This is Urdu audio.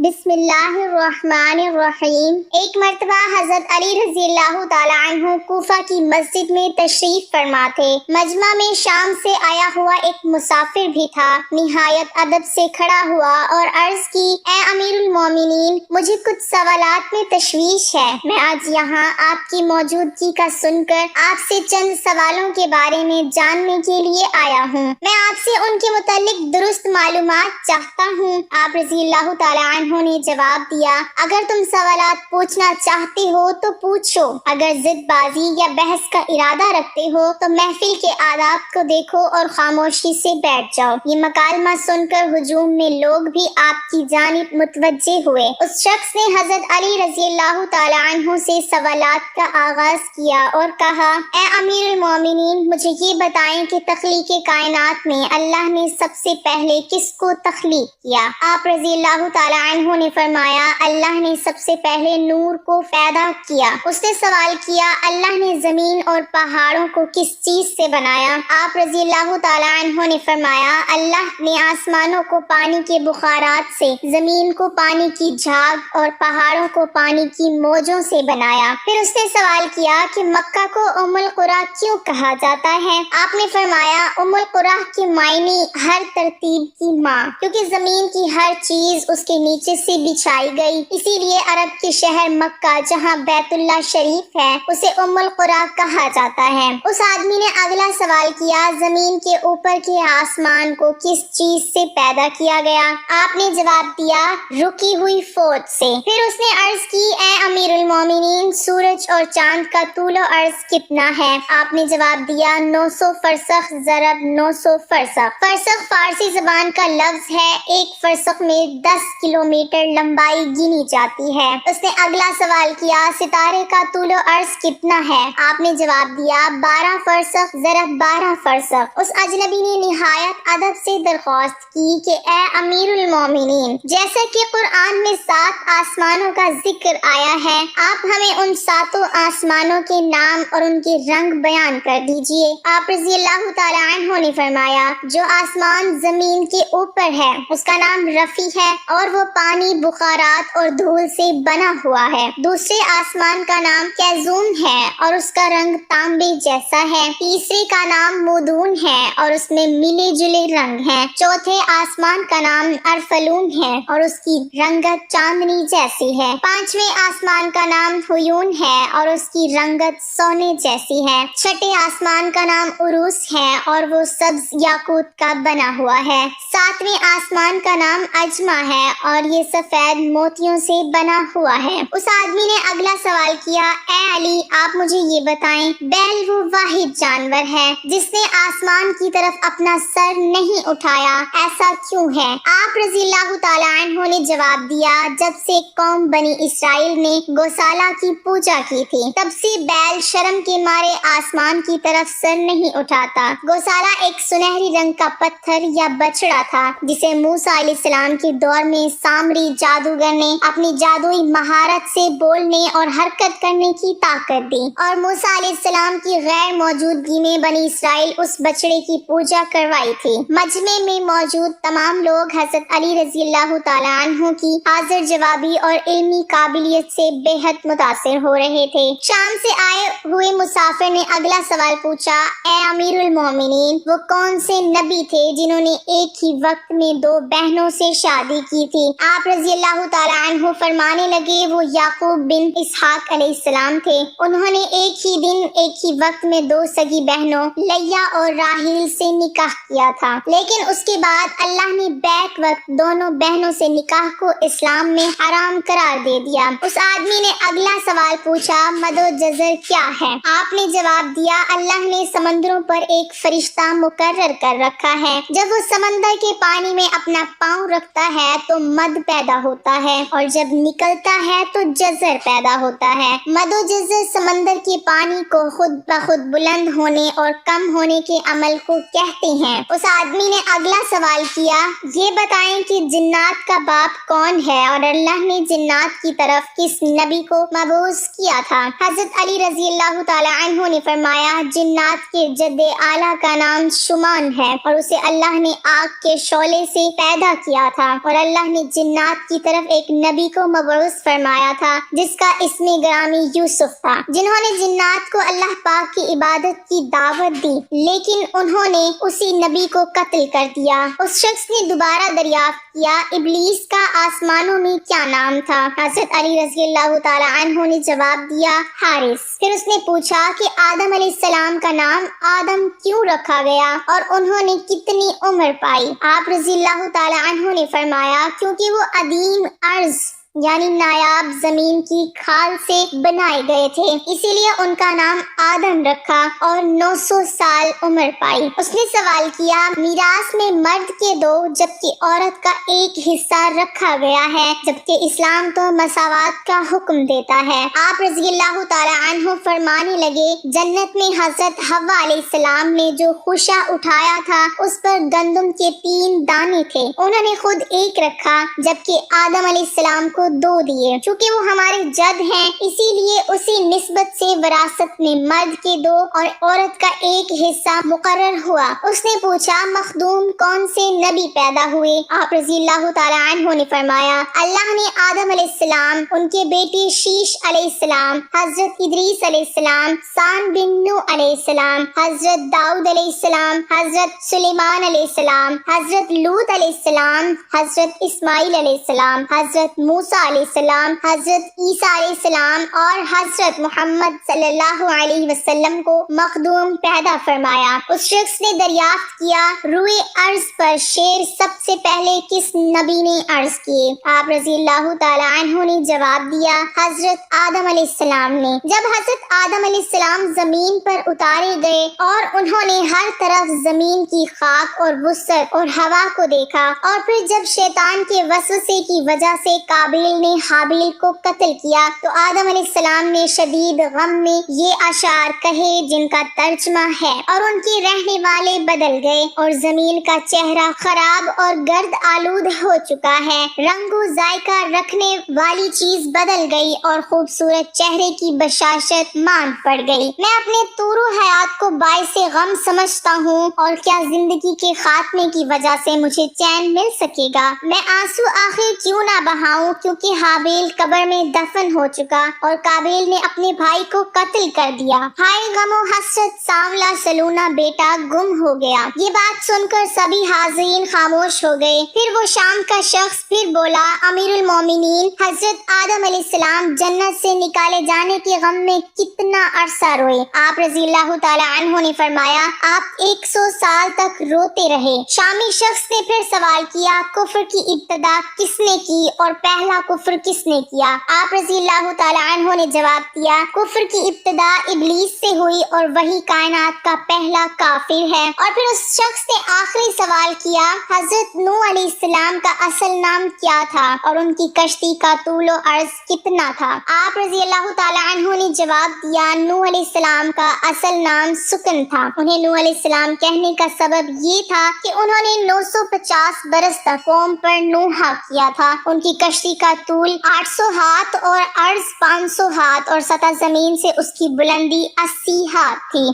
بسم اللہ الرحمن الرحیم۔ ایک مرتبہ حضرت علی رضی اللہ تعالیٰ عنہ کوفہ کی مسجد میں تشریف فرما تھے۔ مجمع میں شام سے آیا ہوا ایک مسافر بھی تھا۔ نہایت ادب سے کھڑا ہوا اور عرض کی، اے امیر المومنین، مجھے کچھ سوالات میں تشویش ہے۔ میں آج یہاں آپ کی موجودگی کا سن کر آپ سے چند سوالوں کے بارے میں جاننے کے لیے آیا ہوں۔ میں آپ سے ان کے متعلق درست معلومات چاہتا ہوں۔ آپ رضی اللہ تعالیٰ عنہ نے جواب دیا، اگر تم سوالات پوچھنا چاہتے ہو تو پوچھو، اگر ضد بازی یا بحث کا ارادہ رکھتے ہو تو محفل کے آداب کو دیکھو اور خاموشی سے بیٹھ جاؤ۔ یہ مکالمہ سن کر ہجوم میں لوگ بھی آپ کی جانب متوجہ ہوئے۔ اس شخص نے حضرت علی رضی اللہ تعالیٰ عنہ سے سوالات کا آغاز کیا اور کہا، اے امیر المومنین، مجھے یہ بتائیں کہ تخلیق کائنات میں اللہ نے سب سے پہلے کس کو تخلیق کیا؟ آپ رضی اللہ تعالیٰ عنہ نے فرمایا، اللہ نے سب سے پہلے نور کو پیدا کیا۔ اس نے سوال کیا، اللہ نے زمین اور پہاڑوں کو کس چیز سے بنایا؟ آپ رضی اللہ تعالیٰ عنہ نے فرمایا، اللہ نے آسمانوں کو پانی کے بخارات سے، زمین کو پانی کی جھاگ اور پہاڑوں کو پانی کی موجوں سے بنایا۔ پھر اس نے سوال کیا کہ مکہ کو ام القریٰ کیوں کہا جاتا ہے؟ آپ نے فرمایا، ام القریٰ کے معنی ہر ترتیب کی ماں، کیونکہ زمین کی ہر چیز اس کے نیچے سے بچھائی گئی، اسی لیے عرب کے شہر مکہ جہاں بیت اللہ شریف ہے اسے ام القریٰ کہا جاتا ہے۔ اس آدمی نے اگلا سوال کیا، زمین کے اوپر کے آسمان کو کس چیز سے پیدا کیا گیا؟ آپ نے جواب دیا، رکی ہوئی فوج سے۔ پھر اس نے عرض کی، اے امیر المومنین، سورج اور چاند کا طول و عرض کتنا ہے؟ آپ نے جواب دیا، 900 فرسخ ضرب 900 فرسخ۔ فرسخ فارسی زبان کا لفظ ہے، ایک فرسخ میں 10 کلومیٹر لمبائی گنی جاتی ہے۔ اس نے اگلا سوال کیا، ستارے کا طول و عرض کتنا ہے؟ آپ نے جواب دیا، 12 فرسخ ضرب 12 فرسخ۔ اس اجنبی نے نہایت ادب سے درخواست کی کہ اے امیر المومنین، جیسا کہ قرآن میں 7 آسمانوں کا ذکر آیا ہے، آپ ہمیں ان 7 آسمانوں کے نام اور ان کے رنگ بیان کر دیجئے۔ آپ رضی اللہ تعالیٰ عنہ نے فرمایا، جو آسمان زمین کے اوپر ہے اس کا نام رفیع ہے اور وہ پانی، بخارات اور دھول سے بنا ہوا ہے۔ دوسرے آسمان کا نام کیزون ہے اور اس کا رنگ تانبے جیسا ہے۔ تیسرے کا نام مودون ہے اور اس میں ملے جلے رنگ ہیں۔ چوتھے آسمان کا نام ارفلون ہے اور اس کی رنگت چاندنی جیسی ہے۔ پانچویں آسمان کا نام حیون ہے اور اس کی رنگت سونے جیسی ہے۔ چھٹے آسمان کا نام عروس ہے اور وہ سبز یاقوت کا بنا ہوا ہے۔ ساتویں آسمان کا نام اجمع ہے اور یہ سفید موتیوں سے بنا ہوا ہے۔ اس آدمی نے اگلا سوال کیا، اے علی، آپ مجھے یہ بتائیں، بیل وہ واحد جانور ہے جس نے آسمان کی طرف اپنا سر نہیں اٹھایا، ایسا کیوں ہے؟ آپ رضی اللہ تعالیٰ عنہ نے جواب دیا، جب سے قوم بنی اسرائیل نے گوسالہ کی پوجا کی تھی تب سے بیل شرم کے مارے آسمان کی طرف سر نہیں اٹھاتا۔ گوسالہ ایک سنہری رنگ کا پتھر یا بچڑا تھا جسے موسیٰ علیہ السلام کے دور میں سامری جادوگر نے اپنی جادوئی مہارت سے بولنے اور حرکت کرنے کی طاقت دی، اور موسیٰ علیہ السلام کی غیر موجودگی میں بنی اسرائیل اس بچڑے کی پوجا کروائی تھی۔ مجمع میں موجود تمام لوگ حضرت علی رضی اللہ تعالیٰ عنہ کی حاضر جوابی اور علمی قابلیت سے بے حد متاثر ہو رہے تھے۔ شام سے آئے ہوئے مسافر نے اگلا سوال پوچھا، اے امیر المومنین، وہ کون سے نبی تھے جنہوں نے ایک ہی وقت میں 2 بہنوں سے شادی کی تھی؟ آپ رضی اللہ تعالیٰ عنہ فرمانے لگے، وہ یعقوب بن اسحاق علیہ السلام تھے۔ انہوں نے ایک ہی دن ایک ہی وقت میں 2 سگی بہنوں لیا اور راحیل سے نکاح کیا تھا، لیکن اس کے بعد اللہ نے بیک وقت دونوں بہنوں سے نکاح کو اسلام میں حرام قرار دے دیا۔ اس آدمی نے اگلا سوال پوچھا، مد و جزر کیا ہے؟ آپ نے جواب دیا، اللہ نے سمندروں پر ایک فرشتہ مقرر کر رکھا ہے، جب وہ سمندر کے پانی میں اپنا پاؤں رکھتا ہے تو مد پیدا ہوتا ہے اور جب نکلتا ہے تو جزر پیدا ہوتا ہے۔ مد و جزر سمندر کے پانی کو خود بخود بلند ہونے اور کم ہونے کے عمل کو کہتے ہیں۔ اس آدمی نے اگلا سوال کیا، یہ بتائیں کہ جنات کا باپ کون ہے اور اللہ نے جنات کی طرف کس نبی کو مبعوث کیا تھا؟ حضرت علی رضی اللہ تعالی عنہ نے فرمایا، جنات کے جد اعلیٰ کا نام شمان ہے اور اسے اللہ نے آگ کے شعلے سے پیدا کیا تھا، اور اللہ نے جنات جنات کی طرف ایک نبی کو مبعوث فرمایا تھا جس کا اسم گرامی یوسف تھا، جنہوں نے جنات کو اللہ پاک کی عبادت کی دعوت دی، لیکن انہوں نے اسی نبی کو قتل کر دیا۔ اس شخص نے دوبارہ دریافت کیا ابلیس کا آسمانوں میں کیا نام تھا؟ حضرت علی رضی اللہ تعالی عنہ نے جواب دیا حارث۔ پھر اس نے پوچھا کہ آدم علیہ السلام کا نام آدم کیوں رکھا گیا اور انہوں نے کتنی عمر پائی؟ آپ رضی اللہ تعالی عنہ نے فرمایا کیونکہ وہ عدیم ارض یعنی نایاب زمین کی کھال سے بنائے گئے تھے، اسی لیے ان کا نام آدم رکھا اور 900 سال عمر پائی۔ اس نے سوال کیا میراث میں مرد کے 2 جبکہ عورت کا 1 حصہ رکھا گیا ہے، جبکہ اسلام تو مساوات کا حکم دیتا ہے۔ آپ رضی اللہ تعالی عنہ فرمانے لگے جنت میں حضرت حوا علیہ السلام نے جو خوشہ اٹھایا تھا اس پر گندم کے 3 دانے تھے، انہوں نے خود 1 رکھا جبکہ آدم علیہ السلام کو 2 دیے۔ چونکہ وہ ہمارے جد ہیں اسی لیے اسی نسبت سے وراثت میں مرد کے 2 اور عورت کا 1 حصہ مقرر ہوا۔ اس نے پوچھا مخدوم کون سے نبی پیدا ہوئے؟ آپ رضی اللہ تعالی عنہ نے فرمایا اللہ نے آدم علیہ السلام، ان کے بیٹے شیش علیہ السلام، حضرت ادریس علیہ السلام، سان بن نوح علیہ السلام، حضرت داؤد علیہ السلام، حضرت سلیمان علیہ السلام، حضرت لوط علیہ السلام، حضرت اسماعیل علیہ السلام، حضرت موسیٰ علیہ السلام، حضرت عیسیٰ علیہ السلام اور حضرت محمد صلی اللہ علیہ وسلم کو مخدوم پیدا فرمایا۔ اس شخص نے دریافت کیا روئے ارض پر شیر سب سے پہلے کس نبی نے عرض کیے؟ آپ رضی اللہ تعالی عنہ نے جواب دیا حضرت آدم علیہ السلام نے۔ جب حضرت آدم علیہ السلام زمین پر اتارے گئے اور انہوں نے ہر طرف زمین کی خاک اور وسعت اور ہوا کو دیکھا، اور پھر جب شیطان کے وسوسے کی وجہ سے قابل نے حابیل کو قتل کیا تو آدم علیہ السلام نے شدید غم میں یہ اشعار کہے جن کا ترجمہ ہے اور ان کے رہنے والے بدل گئے اور زمین کا چہرہ خراب اور گرد آلود ہو چکا ہے، رنگ و ذائقہ رکھنے والی چیز بدل گئی اور خوبصورت چہرے کی بشاشت مان پڑ گئی۔ میں اپنے طور و حیات کو باعث غم سمجھتا ہوں اور کیا زندگی کے خاتمے کی وجہ سے مجھے چین مل سکے گا؟ میں آنسو آخر کیوں نہ بہاؤں کیونکہ حابیل قبر میں دفن ہو چکا اور قابیل نے اپنے بھائی کو قتل کر دیا۔ ہائے غم و حسرت، سانولا سلونا بیٹا گم ہو گیا۔ یہ بات سن کر سبھی حاضرین خاموش ہو گئے۔ پھر وہ شام کا شخص پھر بولا امیر المومنین حضرت آدم علیہ السلام جنت سے نکالے جانے کے غم میں کتنا عرصہ روئے؟ آپ رضی اللہ تعالی عنہ نے فرمایا آپ 100 سال تک روتے رہے۔ شامی شخص نے پھر سوال کیا کفر کی ابتدا کس نے کی اور پہلا کفر کس نے کیا؟ آپ رضی اللہ تعالی عنہ نے جواب دیا کفر کی ابتدا ابلیس سے ہوئی اور وہی کائنات کا پہلا کافر ہے۔ اور پھر اس شخص نے آخری سوال کیا حضرت نوح علیہ السلام کا اصل نام کیا تھا اور ان کی کشتی کا طول و عرض کتنا تھا؟ آپ رضی اللہ تعالی عنہ نے جواب دیا نوح علیہ السلام کا اصل نام سکن تھا۔ انہیں نوح علیہ السلام کہنے کا سبب یہ تھا کہ انہوں نے 950 برس تک قوم پر نوحہ کیا تھا۔ ان کی کشتی کا طول 800 ہاتھ اور عرض 500 ہاتھ اور سطح زمین سے اس کی بلندی 80 ہاتھ تھی۔